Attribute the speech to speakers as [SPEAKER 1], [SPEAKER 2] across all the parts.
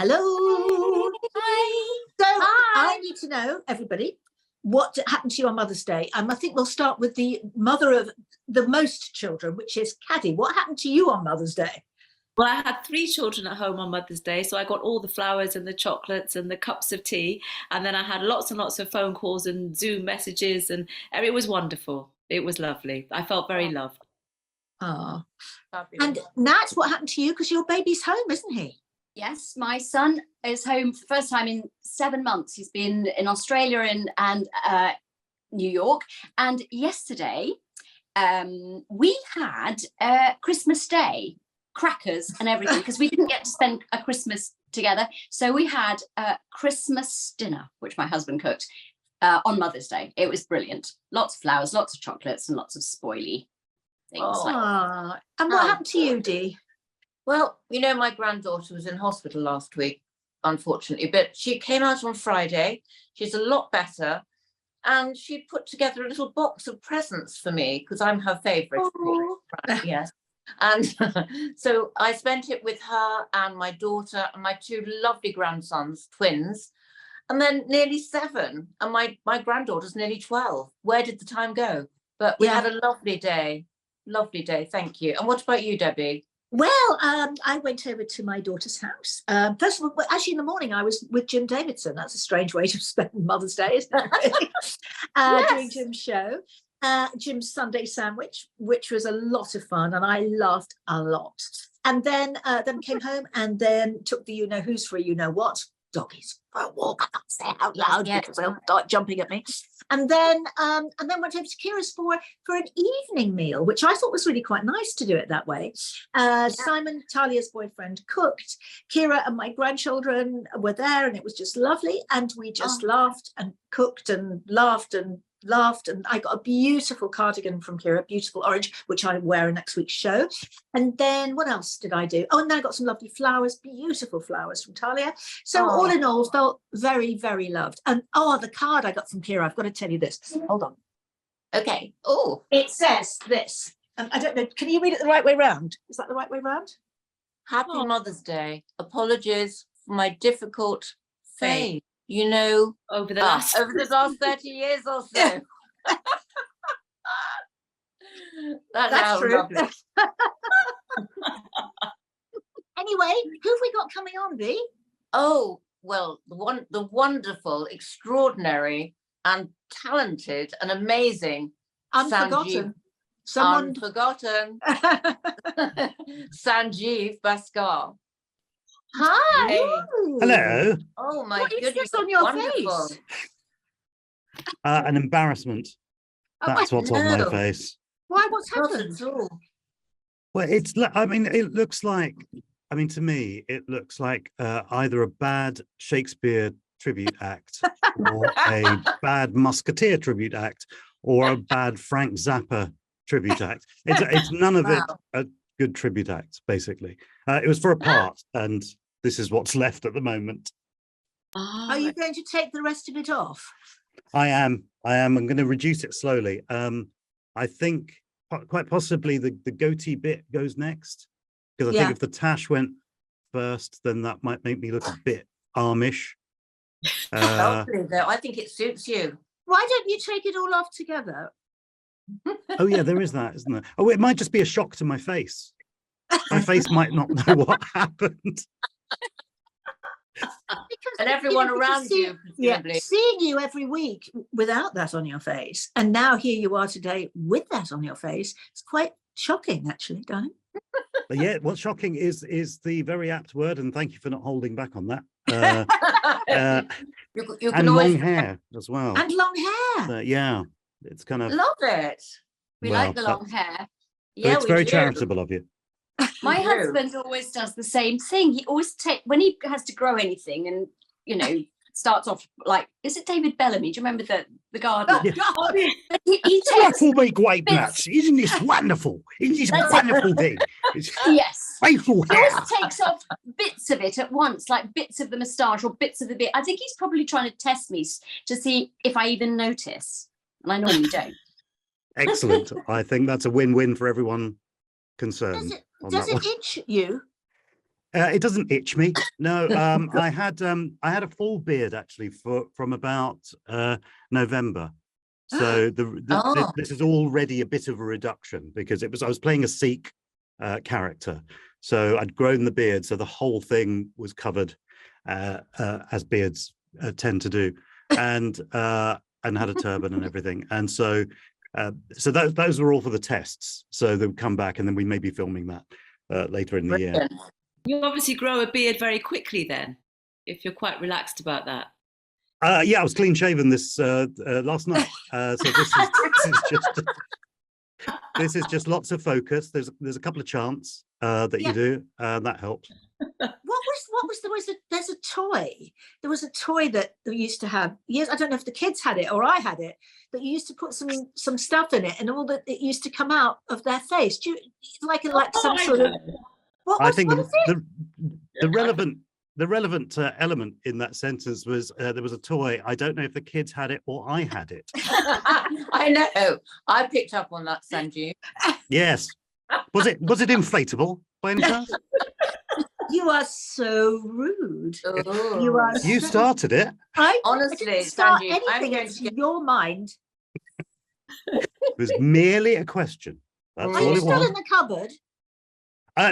[SPEAKER 1] Hello.
[SPEAKER 2] Hi.
[SPEAKER 1] So
[SPEAKER 2] Hi.
[SPEAKER 1] I need to know, everybody, what happened to you on Mother's Day. I think we'll start with the mother of the most children, which is Caddy. What happened to you on Mother's Day?
[SPEAKER 2] Well, I had 3 children at home on Mother's Day, so I got all the flowers and the chocolates and the cups of tea, and then I had lots and lots of phone calls and Zoom messages, and it was wonderful. It was lovely. I felt very loved.
[SPEAKER 1] Oh, and Nat, what happened to you? Because your baby's home, isn't he?
[SPEAKER 3] Yes, my son is home for the first time in 7 months. He's been in Australia and New York. And yesterday, we had Christmas Day, crackers and everything, because we didn't get to spend a Christmas together. So we had a Christmas dinner, which my husband cooked on Mother's Day. It was brilliant. Lots of flowers, lots of chocolates, and lots of spoily things.
[SPEAKER 1] Oh, and what happened to you, Dee?
[SPEAKER 4] Well, you know, my granddaughter was in hospital last week, unfortunately, but she came out on Friday. She's a lot better. And she put together a little box of presents for me because I'm her favourite. Yes. And so I spent it with her and my daughter and my 2 lovely grandsons, twins, and then nearly 7. And my granddaughter's nearly 12. Where did the time go? But we had a lovely day. Lovely day. Thank you. And what about you, Debbie?
[SPEAKER 1] Well, I went over to my daughter's house. First of all, actually in the morning, I was with Jim Davidson. That's a strange way to spend Mother's Day, isn't it? Really?
[SPEAKER 4] Yes.
[SPEAKER 1] Doing Jim's show, Jim's Sunday sandwich, which was a lot of fun, and I laughed a lot. And then came home and then took the you-know-who's for a you-know-what, doggies, for a walk. I can't say it out loud because they'll start jumping at me. And then went over to Kira's for an evening meal, which I thought was really quite nice to do it that way. Simon, Talia's boyfriend, cooked. Kira and my grandchildren were there, and it was just lovely. And we just laughed and cooked and laughed. And I got a beautiful cardigan from Kira, beautiful orange, which I wear in next week's show. And then what else did I do? Oh, and then I got some lovely flowers, beautiful flowers from Talia. So all in all, felt very, very loved. And the card I got from Kira, I've got to tell you this. Hold on.
[SPEAKER 4] Okay. Oh,
[SPEAKER 1] It says this. I don't know. Can you read it the right way round? Is that the right way round?
[SPEAKER 4] happy Mother's Day. Apologies for my difficult phase. You know,
[SPEAKER 2] Over the last
[SPEAKER 4] 30 years or so.
[SPEAKER 1] That's true.
[SPEAKER 4] Lovely.
[SPEAKER 1] Anyway, who have we got coming on, Dee?
[SPEAKER 4] Oh, well, the wonderful, extraordinary, and talented and amazing
[SPEAKER 1] Unforgotten.
[SPEAKER 4] Unforgotten Sanjeev Bhaskar.
[SPEAKER 1] Hi.
[SPEAKER 5] Hello.
[SPEAKER 4] Oh my
[SPEAKER 1] What is
[SPEAKER 4] goodness!
[SPEAKER 1] this on your
[SPEAKER 4] wonderful.
[SPEAKER 1] face?
[SPEAKER 5] An embarrassment. That's what's on my face.
[SPEAKER 1] Why? What's
[SPEAKER 4] Not
[SPEAKER 1] happened?
[SPEAKER 4] at all.
[SPEAKER 5] Well, it looks like, to me, it looks like either a bad Shakespeare tribute act or a bad Musketeer tribute act or a bad Frank Zappa tribute act. It's none of it a good tribute act, basically. It was for a part, and this is what's left at the moment.
[SPEAKER 1] Are you going to take the rest of it off?
[SPEAKER 5] I am. I'm going to reduce it slowly. I think quite possibly the goatee bit goes next, because I think if the tash went first, then that might make me look a bit Amish.
[SPEAKER 4] Lovely, though. I think it suits you.
[SPEAKER 1] Why don't you take it all off together?
[SPEAKER 5] Oh yeah, there is that, isn't there? Oh, it might just be a shock to my face. My face might not know what happened.
[SPEAKER 4] And everyone around you, presumably.
[SPEAKER 1] Seeing you every week without that on your face, and now here you are today with that on your face, it's quite shocking, actually, darling.
[SPEAKER 5] But yeah, what's shocking is the very apt word, and thank you for not holding back on that.
[SPEAKER 4] You can
[SPEAKER 5] And
[SPEAKER 4] always
[SPEAKER 5] long hair as well.
[SPEAKER 1] And long hair.
[SPEAKER 5] Yeah, it's kind of
[SPEAKER 4] love it.
[SPEAKER 3] We like the long hair.
[SPEAKER 4] Yeah,
[SPEAKER 5] it's
[SPEAKER 4] we
[SPEAKER 5] very
[SPEAKER 4] do.
[SPEAKER 5] charitable of you.
[SPEAKER 3] My
[SPEAKER 4] do.
[SPEAKER 3] husband always does the same thing. He always when he has to grow anything, and starts off like, is it David Bellamy? Do you remember the gardener?
[SPEAKER 1] God.
[SPEAKER 3] He takes
[SPEAKER 5] Truffle me grape nuts. Isn't this wonderful? Isn't this
[SPEAKER 3] That's
[SPEAKER 5] wonderful thing? It's
[SPEAKER 3] yes.
[SPEAKER 5] faithful
[SPEAKER 3] He
[SPEAKER 5] hair.
[SPEAKER 3] always takes off bits of it at once, like bits of the moustache or bits of the beard. I think he's probably trying to test me to see if I even notice, and I normally don't.
[SPEAKER 5] Excellent. I think that's a win-win for everyone concerned.
[SPEAKER 1] Does it itch you?
[SPEAKER 5] It doesn't itch me. No, I had a full beard actually from about November. So
[SPEAKER 4] Oh.
[SPEAKER 5] this is already a bit of a reduction because I was playing a Sikh character, so I'd grown the beard, so the whole thing was covered as beards tend to do, and had a turban and everything, and so those were all for the tests. So they would come back, and then we may be filming that later in the year.
[SPEAKER 4] Brilliant.
[SPEAKER 2] You obviously grow a beard very quickly then, if you're quite relaxed about that.
[SPEAKER 5] Yeah, I was clean shaven this last night. So this is just lots of focus. There's a couple of chants that you do, that helps.
[SPEAKER 1] There's a toy. There was a toy that we used to have. Yes, I don't know if the kids had it or I had it, but you used to put some stuff in it, and all that it used to come out of their face. Do you like some sort of?
[SPEAKER 5] I think the relevant element in that sentence was there was a toy. I don't know if the kids had it or I had it.
[SPEAKER 4] I know. I picked up on that, Sanjeev.
[SPEAKER 5] Yes. Was it inflatable by any chance?
[SPEAKER 1] You are so rude.
[SPEAKER 4] Oh.
[SPEAKER 5] You started it.
[SPEAKER 4] Honestly,
[SPEAKER 1] I didn't start
[SPEAKER 4] Sanjeev, I'm
[SPEAKER 1] anything.
[SPEAKER 4] going
[SPEAKER 1] It's
[SPEAKER 4] to get...
[SPEAKER 1] your mind.
[SPEAKER 5] It was merely a question. That's
[SPEAKER 1] Are
[SPEAKER 5] all
[SPEAKER 1] you
[SPEAKER 5] it
[SPEAKER 1] still
[SPEAKER 5] was.
[SPEAKER 1] in the cupboard?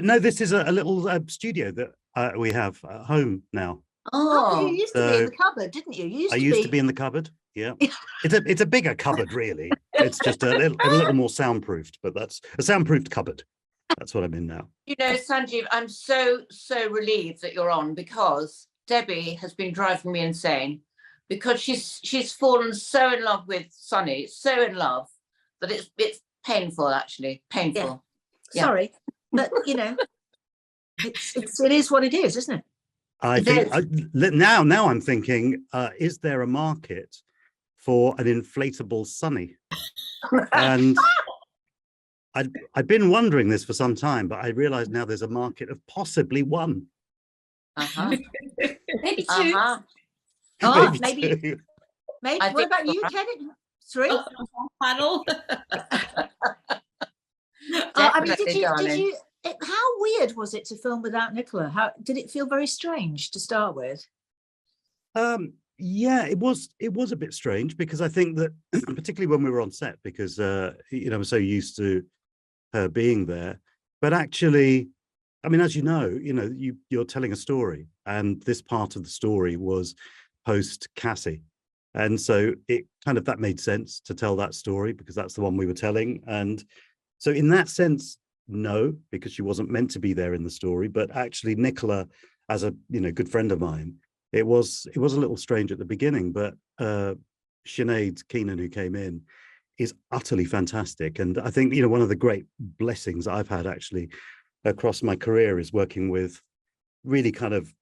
[SPEAKER 5] No, this is a little studio that we have at home now.
[SPEAKER 1] Oh, you used to be in
[SPEAKER 5] so
[SPEAKER 1] the cupboard, didn't you?
[SPEAKER 5] I used to be in the cupboard. Yeah, it's a bigger cupboard, really. It's just a little more soundproofed, but that's a soundproofed cupboard. That's what I'm in now.
[SPEAKER 4] You know, Sanjeev, I'm so relieved that you're on, because Debbie has been driving me insane, because she's fallen so in love with Sonny, so in love that it's painful, actually, painful.
[SPEAKER 1] Yeah. Sorry, but you know, it is what it is, isn't it?
[SPEAKER 5] I think now I'm thinking, is there a market for an inflatable Sonny? And I've been wondering this for some time, but I realise now there's a market of possibly one.
[SPEAKER 3] Maybe two.
[SPEAKER 1] Oh, maybe.
[SPEAKER 5] two.
[SPEAKER 1] Maybe.
[SPEAKER 4] I
[SPEAKER 1] What
[SPEAKER 4] think
[SPEAKER 1] about you,
[SPEAKER 4] so.
[SPEAKER 1] Ken? 3?
[SPEAKER 2] Panel.
[SPEAKER 1] I mean, did
[SPEAKER 4] Definitely,
[SPEAKER 1] you?
[SPEAKER 4] darling.
[SPEAKER 1] How weird was it to film without Nicola? How did it feel? Very strange to start with.
[SPEAKER 5] Yeah, it was a bit strange, because I think that particularly when we were on set, because I'm so used to her being there, but actually, I mean, as you know, you're telling a story, and this part of the story was post Cassie, and so it kind of that made sense to tell that story because that's the one we were telling. And so in that sense, no, because she wasn't meant to be there in the story, but actually Nicola, as a good friend of mine, it was a little strange at the beginning, but Sinead Keenan, who came in, is utterly fantastic. And I think one of the great blessings I've had actually across my career is working with really kind of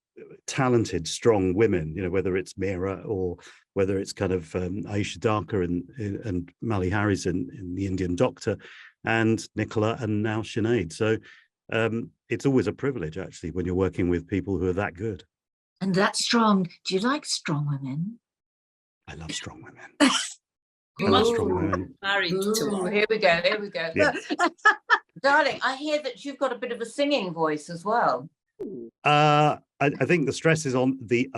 [SPEAKER 5] talented, strong women, whether it's Meera or whether it's kind of Aisha Darka and Mali Harris in The Indian Doctor, and Nicola, and now Sinead. So it's always a privilege actually when you're working with people who are that good.
[SPEAKER 1] And that strong. Do you like strong women?
[SPEAKER 5] I love strong women.
[SPEAKER 2] You
[SPEAKER 5] I love
[SPEAKER 2] must
[SPEAKER 5] strong
[SPEAKER 2] be
[SPEAKER 5] women.
[SPEAKER 2] married to
[SPEAKER 4] Ooh,
[SPEAKER 2] one.
[SPEAKER 4] here we go.
[SPEAKER 5] Yeah.
[SPEAKER 4] Darling, I hear that you've got a bit of a singing voice as well.
[SPEAKER 5] I think the stress is on the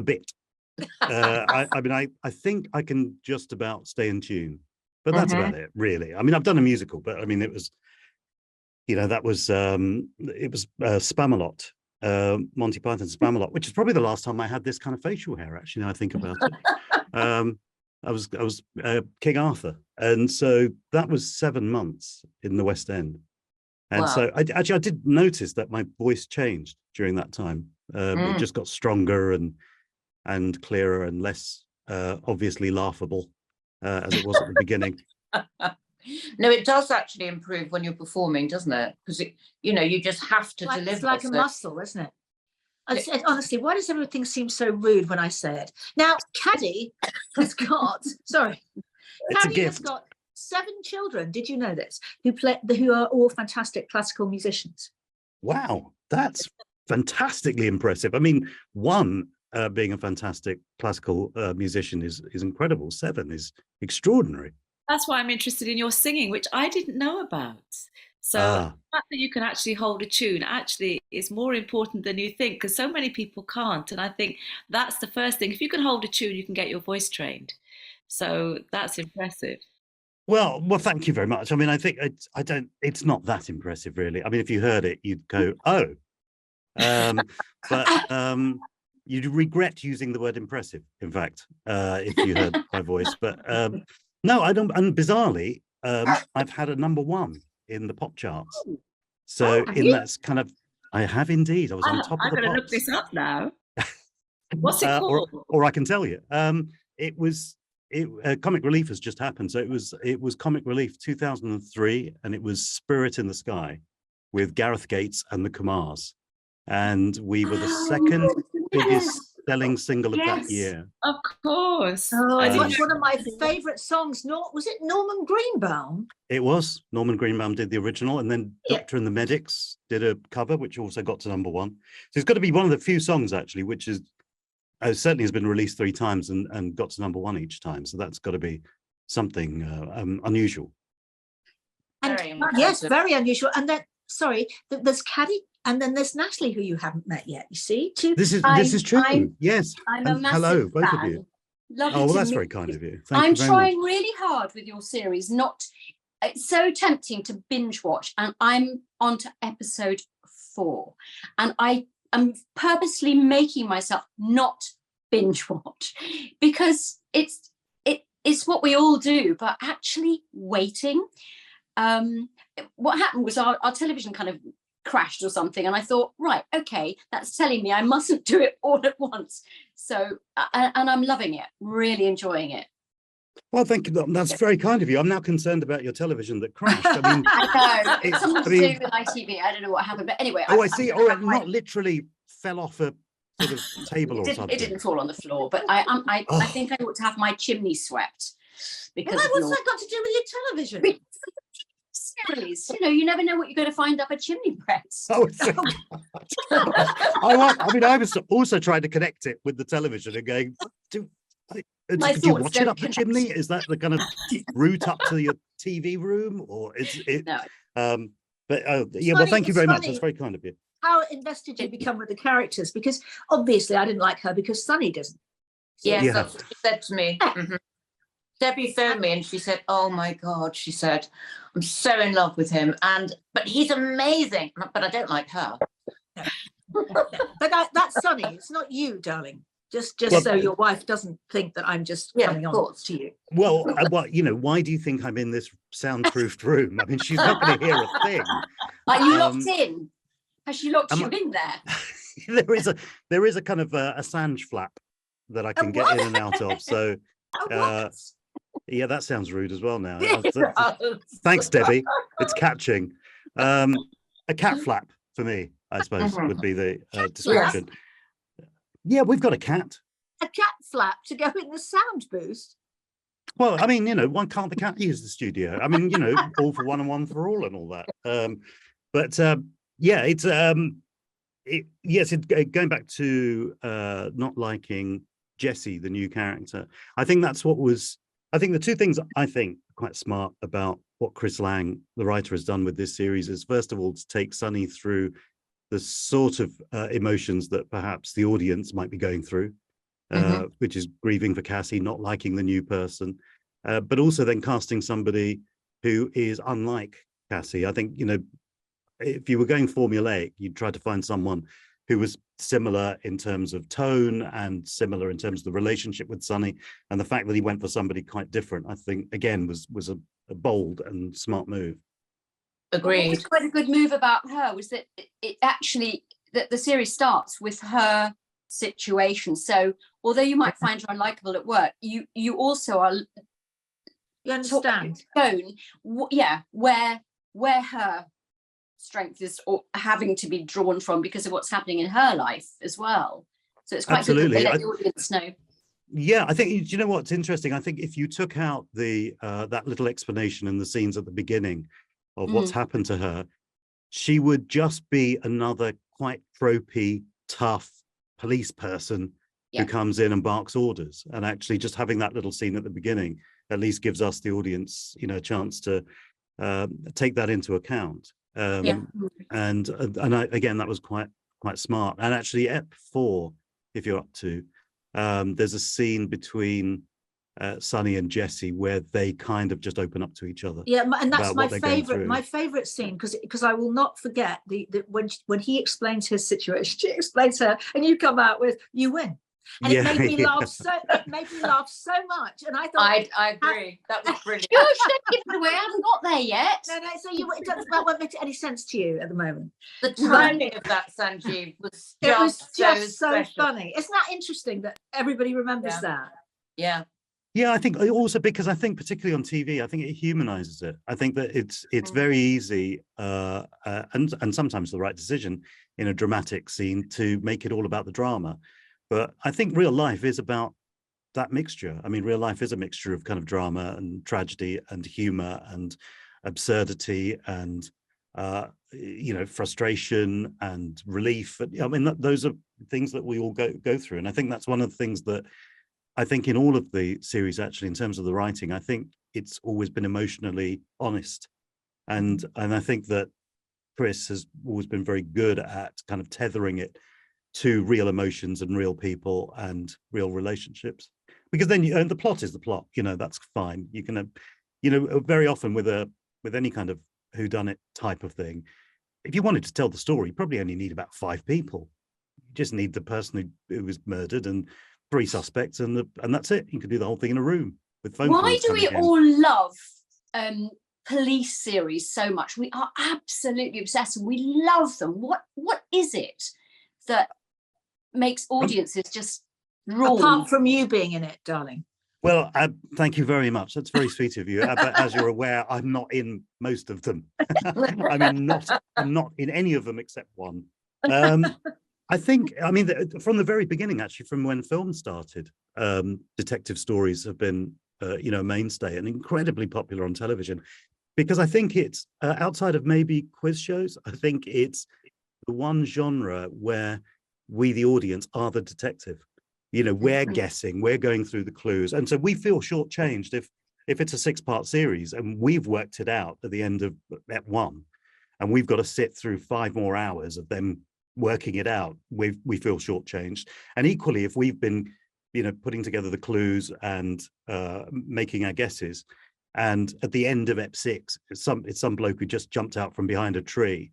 [SPEAKER 5] bit. I mean, I think I can just about stay in tune, but that's about it, really. I mean, I've done a musical, but I mean, it was, that was it was Spamalot, Monty Python Spamalot, which is probably the last time I had this kind of facial hair. Actually, now I think about it. I was King Arthur, and so that was 7 months in the West End. And
[SPEAKER 4] Wow.
[SPEAKER 5] so I did notice that my voice changed during that time. It just got stronger and clearer and less obviously laughable as it was at the beginning.
[SPEAKER 4] No, it does actually improve when you're performing, doesn't it? Because you just have to deliver.
[SPEAKER 1] It's like a
[SPEAKER 4] so-
[SPEAKER 1] muscle, isn't it? Honestly, why does everything seem so rude when I say it? Now, Caddy has got, sorry,
[SPEAKER 5] It's a
[SPEAKER 1] Caddy has
[SPEAKER 5] gift.
[SPEAKER 1] got 7 children. Did you know this? Who are all fantastic classical musicians.
[SPEAKER 5] Wow, that's fantastically impressive. I mean, one being a fantastic classical musician is incredible. 7 is extraordinary.
[SPEAKER 2] That's why I'm interested in your singing, which I didn't know about. So the fact that you can actually hold a tune actually is more important than you think, because so many people can't. And I think that's the first thing. If you can hold a tune, you can get your voice trained. So that's impressive.
[SPEAKER 5] Well, thank you very much. I mean, I think it's not that impressive, really. I mean, if you heard it, you'd go, oh, but you'd regret using the word impressive, in fact, if you heard my voice. But no, I don't. And bizarrely, I've had a #1 in the pop charts. So that's kind of, I have indeed. I was on top of the pops.
[SPEAKER 2] I'm going to look this up now. What's it called?
[SPEAKER 5] Or I can tell you. Comic Relief has just happened. So it was Comic Relief 2003, and it was Spirit in the Sky with Gareth Gates and the Kumars. And we were the second biggest selling single of that year.
[SPEAKER 2] Of course.
[SPEAKER 1] Oh, it's one of my favourite songs. Was it Norman Greenbaum?
[SPEAKER 5] It was. Norman Greenbaum did the original, and then Doctor and the Medics did a cover, which also got to #1. So it's got to be one of the few songs, actually, which is certainly has been released 3 times and got to #1 each time. So that's got to be something unusual.
[SPEAKER 1] And, yes, very unusual. And then, sorry, there's Caddy, and then there's Natalie, who you haven't met yet. You see,
[SPEAKER 5] this is true. Yes.
[SPEAKER 3] I'm a massive
[SPEAKER 5] hello, both
[SPEAKER 3] fan.
[SPEAKER 5] of you.
[SPEAKER 3] Lovely
[SPEAKER 5] well,
[SPEAKER 3] to
[SPEAKER 5] that's
[SPEAKER 3] meet
[SPEAKER 5] very kind of you.
[SPEAKER 3] I'm trying really hard with your series. It's so tempting to binge watch, and I'm on to episode 4, and I am purposely making myself not binge watch, because it's what we all do, but actually waiting. What happened was our television kind of crashed or something, and I thought, right, okay, that's telling me I mustn't do it all at once. So and I'm loving it, really enjoying it.
[SPEAKER 5] Well, thank you. That's very kind of you. I'm now concerned about your television that crashed. I mean,
[SPEAKER 3] I know it's something to do with ITV. I don't know what happened, but anyway.
[SPEAKER 5] I see. Oh, it not literally fell off a sort of table or something.
[SPEAKER 3] It didn't fall on the floor, but I think I ought to have my chimney swept. Because
[SPEAKER 1] what's that got to do with your television?
[SPEAKER 3] Series, you never know what you're going to find up a chimney breast.
[SPEAKER 5] Oh, I was also trying to connect it with the television and going, do you watch it up the chimney? Is that the kind of route up to your TV room, or is it? No. Well, thank you very much. That's very kind of you.
[SPEAKER 1] How invested you become with the characters? Because obviously I didn't like her because Sunny doesn't.
[SPEAKER 4] Yes, that's what she said to me. Mm-hmm. Debbie phoned me and she said, oh my God, she said, I'm so in love with him. But he's amazing. But I don't like her.
[SPEAKER 1] No. But that's Sunny. It's not you, darling. Just so your wife doesn't think that I'm just coming on to you.
[SPEAKER 5] Well, why do you think I'm in this soundproofed room? I mean, she's not going to hear a thing.
[SPEAKER 3] Are you locked in? Has she locked you in there?
[SPEAKER 5] there is a kind of a Assange flap that I can get in and out of. So, yeah, that sounds rude as well now. Thanks, Debbie. It's catching. A cat flap for me, I suppose, would be the description. Yeah, we've got a cat.
[SPEAKER 1] A cat flap to go in the sound booth.
[SPEAKER 5] Well, I mean, why can't the cat use the studio? I mean, all for one and one for all and all that. Yeah, it's going back to not liking Jessie, the new character. I think the two things I think quite smart about what Chris Lang, the writer, has done with this series is, first of all, to take Sunny through the sort of emotions that perhaps the audience might be going through, which is grieving for Cassie, not liking the new person, but also then casting somebody who is unlike Cassie. I think, if you were going formulaic, you'd try to find someone who was similar in terms of tone and similar in terms of the relationship with Sunny. And the fact that he went for somebody quite different, I think, again, was a bold and smart move.
[SPEAKER 4] Agreed.
[SPEAKER 3] What was quite a good move about her was that it actually, that the series starts with her situation. So although you might find her unlikable at work, you also are.
[SPEAKER 1] You understand?
[SPEAKER 3] Where her strength is or having to be drawn from because of what's happening in her life as well. So it's quite good that they let the audience know.
[SPEAKER 5] Yeah, I think, do you know what's interesting? I think if you took out that little explanation in the scenes at the beginning of what's happened to her, she would just be another quite tropey, tough police person who comes in and barks orders. And actually just having that little scene at the beginning at least gives us, the audience, a chance to take that into account. And again, that was quite smart. And actually, Ep 4, if you're up to, there's a scene between Sonny and Jessie where they kind of just open up to each other.
[SPEAKER 1] Yeah, and that's
[SPEAKER 5] about what they're going through.
[SPEAKER 1] my favorite scene, because I will not forget the when he explains his situation, she explains her, and you come out with "you win," and it made me laugh so. It made me laugh so much, and I thought
[SPEAKER 4] I agree. That was brilliant.
[SPEAKER 3] Gosh, don't give it away. I haven't got there yet.
[SPEAKER 1] No, so that won't make any sense to you at the moment.
[SPEAKER 4] The timing of that, Sanjeev, was
[SPEAKER 1] It was just so
[SPEAKER 4] special.
[SPEAKER 1] funny. Isn't that interesting that everybody remembers that?
[SPEAKER 4] Yeah.
[SPEAKER 5] Yeah, I think also because I think particularly on TV, I think it humanizes it. I think that it's very easy and sometimes the right decision in a dramatic scene to make it all about the drama. But I think real life is about that mixture. I mean, real life is a mixture of kind of drama and tragedy and humor and absurdity and frustration and relief. I mean, those are things that we all go through, and I think that's one of the things that I think in all of the series, actually, in terms of the writing, I think it's always been emotionally honest. And I think that Chris has always been very good at kind of tethering it to real emotions and real people and real relationships. Because then the plot is the plot, that's fine. You can, very often with any kind of whodunit type of thing, if you wanted to tell the story, you probably only need about 5 people. You just need the person who was murdered and 3 suspects, and that's it. You can do the whole thing in a room with phone calls.
[SPEAKER 3] Why do we all love police series so much? We are absolutely obsessed. We love them. What is it that makes audiences just drawn?
[SPEAKER 1] Apart from you being in it, darling.
[SPEAKER 5] Well, thank you very much. That's very sweet of you. But as you're aware, I'm not in most of them. I'm not in any of them except one. I think, from the very beginning, actually, from when film started, detective stories have been, a mainstay and incredibly popular on television, because I think it's outside of maybe quiz shows, I think it's the one genre where we, the audience, are the detective. We're guessing, we're going through the clues, and so we feel shortchanged if it's a 6-part series and we've worked it out at the end of Ep 1, and we've got to sit through 5 more hours of them working it out. We feel shortchanged. And equally, if we've been putting together the clues and making our guesses, and at the end of Ep 6 it's some bloke who just jumped out from behind a tree,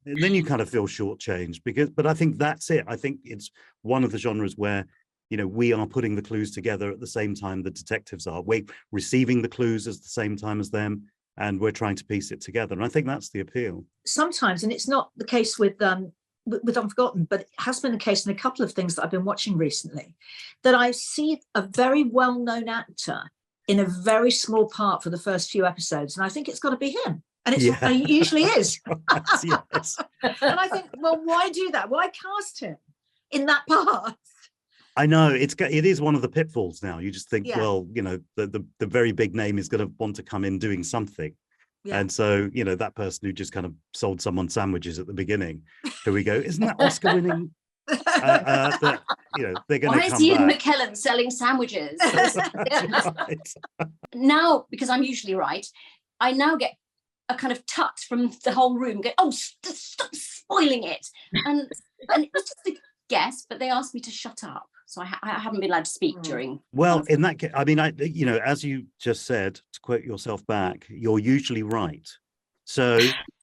[SPEAKER 5] then you kind of feel shortchanged. But I think that's it. I think it's one of the genres where we are putting the clues together at the same time the detectives are. We're receiving the clues at the same time as them, and we're trying to piece it together. And I think that's the appeal. Sometimes,
[SPEAKER 1] and it's not the case with Unforgotten, but it has been the case in a couple of things that I've been watching recently, that I see a very well-known actor in a very small part for the first few episodes, and I think it's got to be him. And it usually is.
[SPEAKER 5] Yes.
[SPEAKER 1] And I think, well, why do that? Why cast him in that part?
[SPEAKER 5] I know it is one of the pitfalls now. You just think, well, the very big name is going to want to come in doing something. Yeah. And so, that person who just kind of sold someone sandwiches at the beginning, here we go. Isn't that Oscar winning? They're going to come
[SPEAKER 3] Why is Ian
[SPEAKER 5] back.
[SPEAKER 3] McKellen selling sandwiches?
[SPEAKER 5] Right.
[SPEAKER 3] Now, because I'm usually right, I now get a kind of tut from the whole room. Go, oh, stop spoiling it. And it was just a guess, but they asked me to shut up. So I haven't been allowed to speak during.
[SPEAKER 5] Well, in that case, as you just said, to quote yourself back, you're usually right. So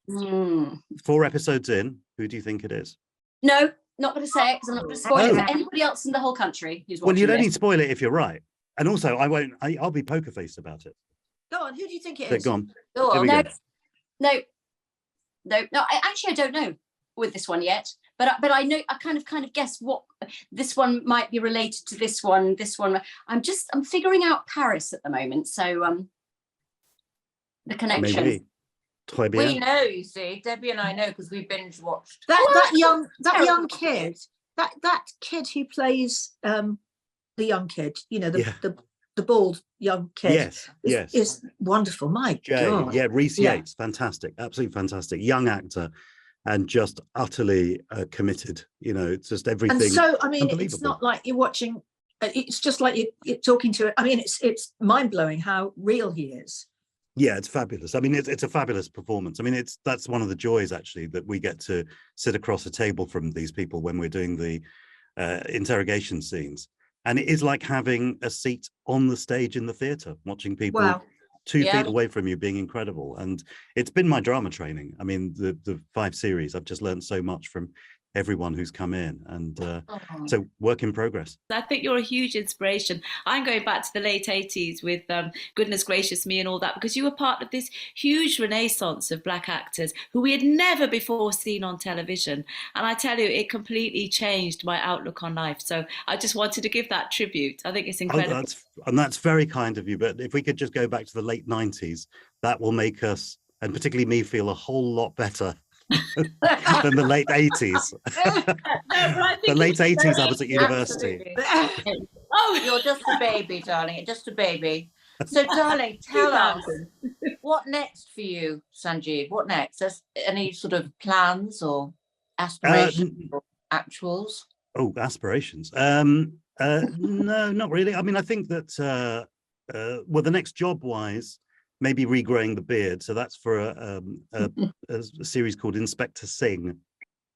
[SPEAKER 5] 4 episodes in, who do you think it is?
[SPEAKER 3] No, not going to say it because I'm not going to spoil it for anybody else in the whole country who's watching.
[SPEAKER 5] Well, you'd only spoil it if you're right. And also, I'll be poker faced about it.
[SPEAKER 1] Go on, who do you think it is?
[SPEAKER 5] Go on.
[SPEAKER 3] No. I don't know with this one yet. But I know, I kind of guess what this one might be related to this one. I'm figuring out Paris at the moment. So the connection.
[SPEAKER 5] Maybe.
[SPEAKER 4] We know, you see, Debbie and I know because we binge watched.
[SPEAKER 1] That young kid, that kid who plays the young kid, the bald young kid. Yes. Is wonderful. My God.
[SPEAKER 5] Yeah, Rhys Yates, fantastic, absolutely fantastic. Young actor. And just utterly committed, it's just everything.
[SPEAKER 1] And so, it's not like you're watching, it's just like you're talking to it. It's mind blowing how real he is.
[SPEAKER 5] Yeah, it's fabulous. I mean, it's a fabulous performance. I mean, that's one of the joys actually, that we get to sit across a table from these people when we're doing the interrogation scenes, and it is like having a seat on the stage in the theatre, watching people
[SPEAKER 1] Wow.
[SPEAKER 5] 2 feet
[SPEAKER 4] Yeah.
[SPEAKER 5] away from you, being incredible. And it's been my drama training. I mean, the 5 series, I've just learned so much from everyone who's come in, and
[SPEAKER 4] Oh.
[SPEAKER 5] so work in progress.
[SPEAKER 2] I think you're a huge inspiration. I'm going back to the late 80s with Goodness Gracious Me and all that, because you were part of this huge renaissance of black actors who we had never before seen on television. And I tell you, it completely changed my outlook on life. So I just wanted to give that tribute. I think it's incredible.
[SPEAKER 5] That's very kind of you. But if we could just go back to the late 90s, that will make us, and particularly me, feel a whole lot better than the late 80s. The late 80s, I was at university.
[SPEAKER 4] Absolutely.
[SPEAKER 2] Oh,
[SPEAKER 4] You're just a baby, darling. Just a baby. So, darling, tell us, what next for you, Sanjeev? What next? There's any sort of plans or aspirations or actuals?
[SPEAKER 5] Oh, aspirations. No, not really. I mean, I think that well, the next job wise, maybe regrowing the beard. So that's for a series called Inspector Singh,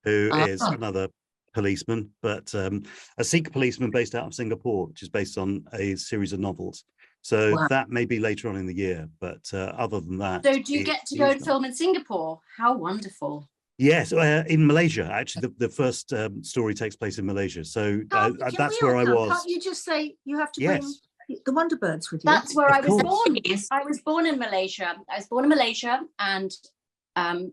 [SPEAKER 5] who is another policeman, but a Sikh policeman based out of Singapore, which is based on a series of novels. So
[SPEAKER 4] Wow.
[SPEAKER 5] that may be later on in the year, but other than that.
[SPEAKER 3] So do you get
[SPEAKER 5] it's
[SPEAKER 3] to go and
[SPEAKER 5] usual.
[SPEAKER 3] film in Singapore? How wonderful.
[SPEAKER 5] Yes, in Malaysia. Actually, the first story takes place in Malaysia. So
[SPEAKER 1] Can
[SPEAKER 5] that's
[SPEAKER 1] we all
[SPEAKER 5] where I
[SPEAKER 1] come?
[SPEAKER 5] was.
[SPEAKER 1] Can't you just say you have to
[SPEAKER 5] Yes.
[SPEAKER 1] bring the Wonderbirds with you?
[SPEAKER 3] That's where
[SPEAKER 5] Of
[SPEAKER 3] I was
[SPEAKER 5] course.
[SPEAKER 3] born. I was born in Malaysia. And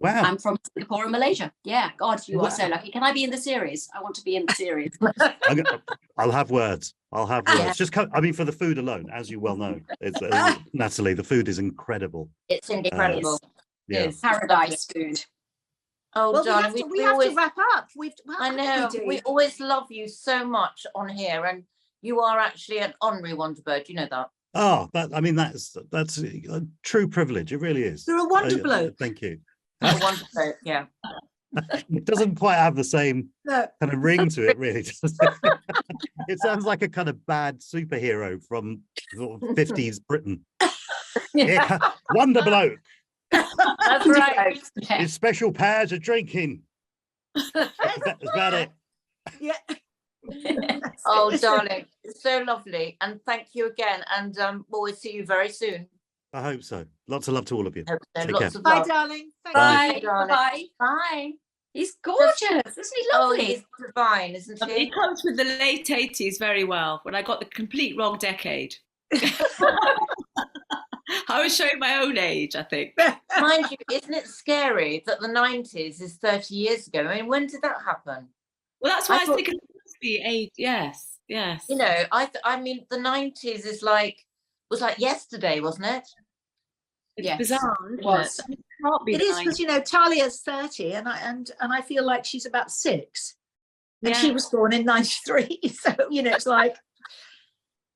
[SPEAKER 5] Wow.
[SPEAKER 3] I'm from Singapore and Malaysia. Yeah, God, you
[SPEAKER 5] Wow.
[SPEAKER 3] are so lucky. Can I be in the series? I want to be in the series.
[SPEAKER 5] I'll have words. I'll have words.
[SPEAKER 3] Yeah.
[SPEAKER 5] Just I mean, for the food alone, as you well know, it's Natalie. The food is incredible.
[SPEAKER 4] It's incredible.
[SPEAKER 5] Yeah.
[SPEAKER 4] It's
[SPEAKER 3] Paradise food.
[SPEAKER 4] Oh,
[SPEAKER 1] Well,
[SPEAKER 4] darling,
[SPEAKER 1] we have to wrap up.
[SPEAKER 4] I know. We always love you so much on here, and you are actually an honorary Wonderbird. You know that.
[SPEAKER 5] Oh, I mean, that's a true privilege. It really is.
[SPEAKER 1] You're a wonder bloke.
[SPEAKER 5] Thank you.
[SPEAKER 4] A Wonderbird, yeah.
[SPEAKER 5] It doesn't quite have the same
[SPEAKER 1] No.
[SPEAKER 5] kind of ring to it, really. Does it? It sounds like a kind of bad superhero from sort of 50s Britain. Yeah. Wonder bloke.
[SPEAKER 4] That's right.
[SPEAKER 3] Yeah.
[SPEAKER 5] His special powers are drinking. Is that it?
[SPEAKER 1] Yeah.
[SPEAKER 4] Oh, darling, it's so lovely, and thank you again. And we'll see you very soon.
[SPEAKER 5] I hope so. Lots of love to all of you.
[SPEAKER 4] Hope so.
[SPEAKER 5] Take
[SPEAKER 4] Lots
[SPEAKER 5] care.
[SPEAKER 4] of
[SPEAKER 1] Bye,
[SPEAKER 4] love.
[SPEAKER 1] darling. Thank
[SPEAKER 5] Bye.
[SPEAKER 1] you.
[SPEAKER 3] Bye.
[SPEAKER 4] darling.
[SPEAKER 3] Bye.
[SPEAKER 4] Bye.
[SPEAKER 3] He's gorgeous. Isn't he
[SPEAKER 4] Oh,
[SPEAKER 3] lovely?
[SPEAKER 4] he's divine, isn't he?
[SPEAKER 2] it comes with the late 80s very well, when I got the complete wrong decade. I was showing my own age, I think.
[SPEAKER 4] Mind you, isn't it scary that the 90s is 30 years ago? I mean, when did that happen?
[SPEAKER 2] Well, that's why
[SPEAKER 4] I
[SPEAKER 2] I
[SPEAKER 4] thought-
[SPEAKER 2] think it must be age. Yes, yes.
[SPEAKER 4] You know, I mean, the 90s was like yesterday, wasn't it?
[SPEAKER 2] It's
[SPEAKER 3] Yes,
[SPEAKER 2] bizarre, isn't
[SPEAKER 3] it was.
[SPEAKER 2] it? It can't be
[SPEAKER 1] It
[SPEAKER 2] the
[SPEAKER 1] is because
[SPEAKER 2] 90s.
[SPEAKER 1] Talia's 30 and I feel like she's about 6. And
[SPEAKER 2] Yeah.
[SPEAKER 1] she was born in 93. So, it's like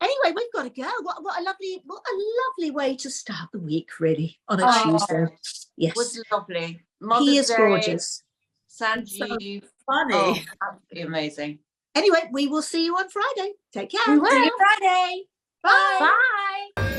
[SPEAKER 1] anyway, we've got to go. What a lovely way to start the week, really, on a
[SPEAKER 3] Oh,
[SPEAKER 1] Tuesday. Yes.
[SPEAKER 4] Was lovely.
[SPEAKER 1] He
[SPEAKER 4] Mother's
[SPEAKER 1] is
[SPEAKER 4] Day,
[SPEAKER 1] gorgeous.
[SPEAKER 4] Sanjeev.
[SPEAKER 2] Funny.
[SPEAKER 4] Oh, absolutely amazing.
[SPEAKER 1] Anyway, we will see you on Friday. Take care.
[SPEAKER 3] See you Friday.
[SPEAKER 1] Bye.
[SPEAKER 3] Bye.